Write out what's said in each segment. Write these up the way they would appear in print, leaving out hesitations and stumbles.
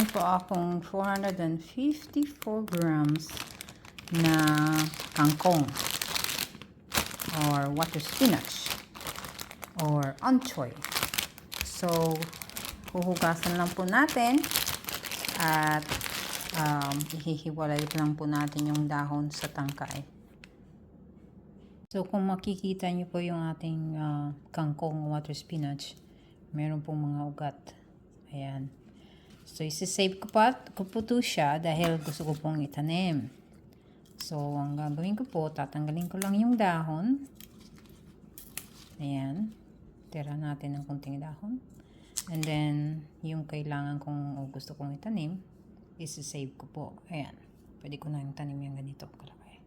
po akong 454 grams na kangkong or water spinach or anchoy. So, huhugasan lang po natin at ihihiwalay lang po natin yung dahon sa tangkay. So, kung makikita nyo po yung ating kangkong water spinach, meron pong mga ugat. Ayan. So, isi-save ko po ito siya dahil gusto ko pong itanim. So, ang gagawin ko po, tatanggalin ko lang yung dahon. Ayan. Tira natin ng kunting dahon. And then, yung kailangan kong o gusto kong itanim, isi-save ko po. Ayan. Pwede ko na yung tanim yung ganito kalaki.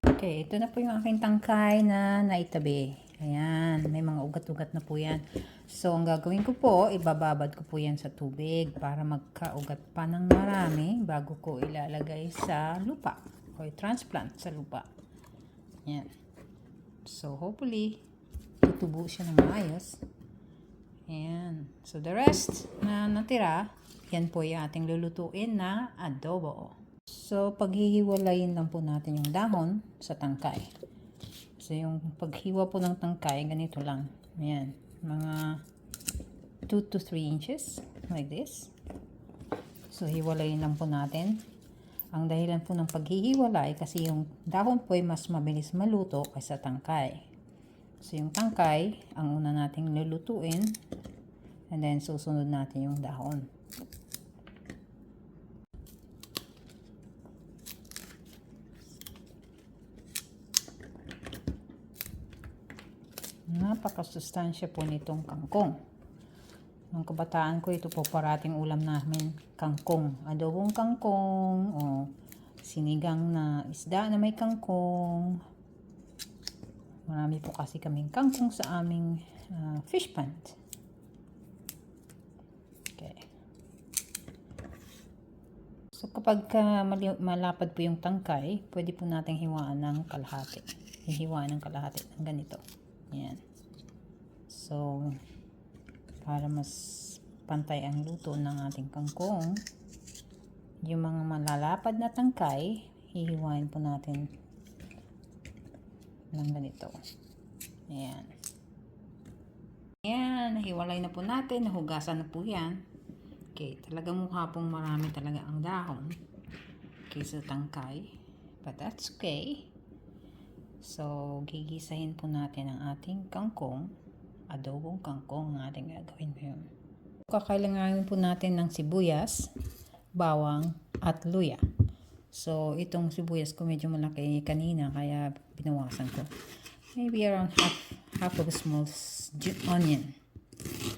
Okay, ito na po yung aking tangkay na naitabi. Ayan, may mga ugat-ugat na po yan. So, ang gagawin ko po, ibababad ko po yan sa tubig para magkaugat pa ng marami bago ko ilalagay sa lupa o transplant sa lupa. Ayan. So, hopefully, tutubo siya ng maayos. Ayan. So, the rest na natira, yan po yung ating lulutuin na adobo. So, paghihiwalayin lang po natin yung dahon sa tangkay. So, yung paghiwa po ng tangkay, ganito lang. Ayan. Mga 2 to 3 inches. Like this. So, hiwalayin lang po natin. Ang dahilan po ng paghihiwalay kasi yung dahon po ay mas mabilis maluto kaysa tangkay. So, yung tangkay, ang una nating lulutuin. And then, susunod natin yung dahon. Napakasustansya po nitong kangkong. Nung kabataan ko, ito po parating ulam namin, kangkong. Adobong kangkong, o sinigang na isda na may kangkong. Marami po kasi kaming kangkong sa aming fish pond. Okay. So, kapag malapad po yung tangkay, pwede po natin hiwaan ng kalahati. Hihiwaan ng kalahati ng ganito. Ayan. So, para mas pantay ang luto ng ating kangkong, yung mga malalapad na tangkay, hihiwain po natin ng ganito. Ayan. Ayan, nahiwalay na po natin, nahugasan na po yan. Okay, talaga mukha pong marami talaga ang dahon kaysa tangkay. But that's okay. So, gigisahin po natin ang ating kangkong. Adobong kangkong ang ating gagawin ngayon. Kakailanganin po natin ng sibuyas, bawang, at luya. So, itong sibuyas ko medyo malaki kanina kaya binawasan ko. Maybe around half of a small onion.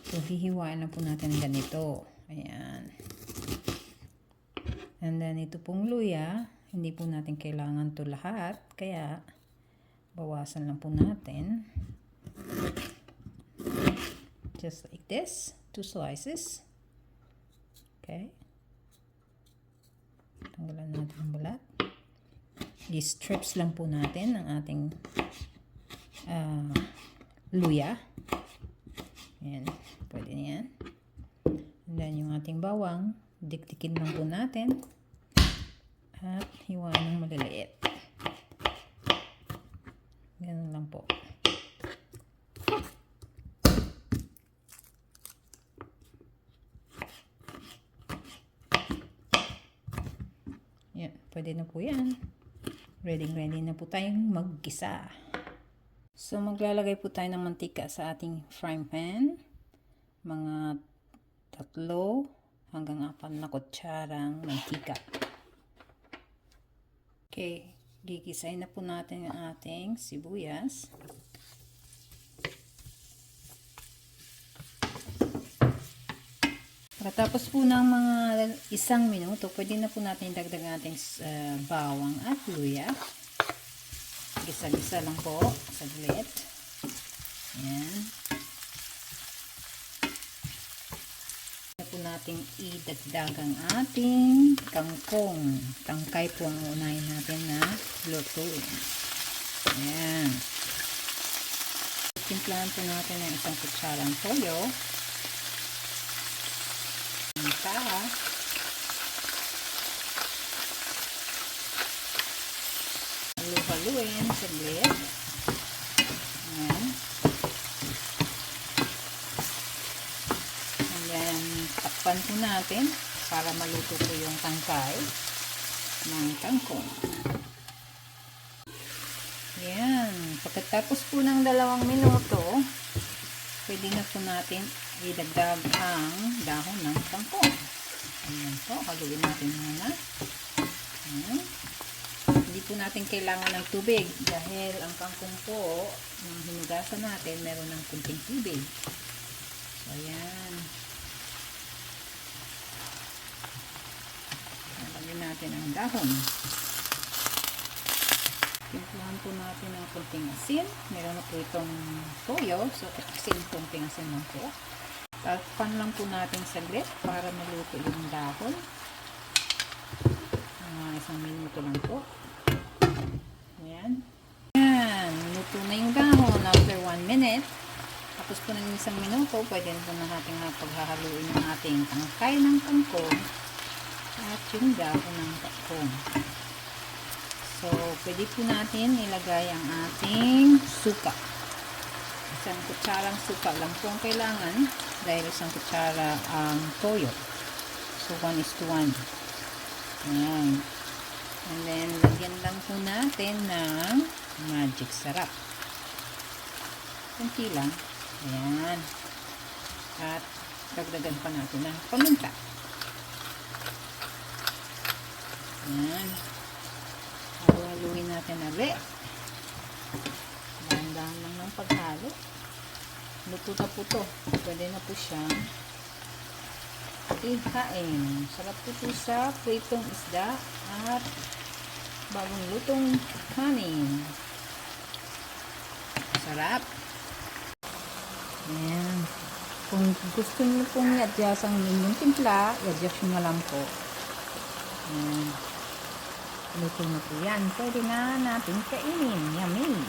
So, hihiwain na po natin ganito. Ayan. And then, ito pong luya, hindi po natin kailangan to lahat. Kaya, bawasan lang po natin. Just like this. 2 slices. Okay. Tanggalan natin ang balat. I-strips lang po natin ang ating luya. Ayan. Pwede na yan. And then yung ating bawang, dikdikin lang po natin. At hiwain ng maliliit. Ganun lang po. Yan, pwede na po yan. Ready na po tayong maggisa. So, maglalagay po tayo ng mantika sa ating frying pan. Mga 3 hanggang 4 na kutsarang mantika. Okay. Gigisahin na po natin ang ating sibuyas. Pagkatapos po ng mga 1 minuto, pwede na po natin dagdag ating bawang at luya. Gisa-gisa lang po, saglit. Ayan. Po natin idagdag ang ating kangkong. Tangkay po ang unahin natin na lutuin. Ayan. Timplahan po natin ng 1 kutsarang toyo. Minta. haluin saglit. Ayan. And then, takpan po natin para maluto po yung tangkay ng kangkong. Ayan. Pagkatapos po ng 2 minuto, pwede na po natin idagdag ang dahon ng kangkong. Ayan po, haluin natin muna. Ayan. Hindi po natin kailangan ng tubig dahil ang kangkong po, nang hinugasan natin, meron ng kunting tubig. So, ayan. Lagyan natin ang dahon. Timplahan po natin ng kunting asin. Meron na po itong toyo. So, kunting asin lang po. Takpan lang po natin saglit para maluto yung dahon. 1 minuto lang po. Ayan. Ayan. Luto na yung dahon after 1 minute. Tapos po ng 1 minuto, pwede po na natin paghahaluin ng ating tangkay ng kangkong at yung dahon ng kangkong. So, pwede po natin ilagay ang ating suka. 1 kutsarang suka lang po ang kailangan dahil 1 kutsara ang toyo. So, 1:1. Ayan. And then, lagyan lang po natin ng magic sarap. Kunti lang. Ayan. At dagdagan pa natin ng paminta. Ayan. Haluin natin ulit. Dahan-dahan lang ng paghalo. Luto na po ito. Pwede na po siyang ihain. Sarap po ito sa pritong isda at bagong lutong kanin. Sarap. Ayan. Kung gusto niyo pong i-adjust ang inyong timpla, i-adjust nyo lang po. Ayan. Luto na po yan. Pwede na natin kainin. Yummy!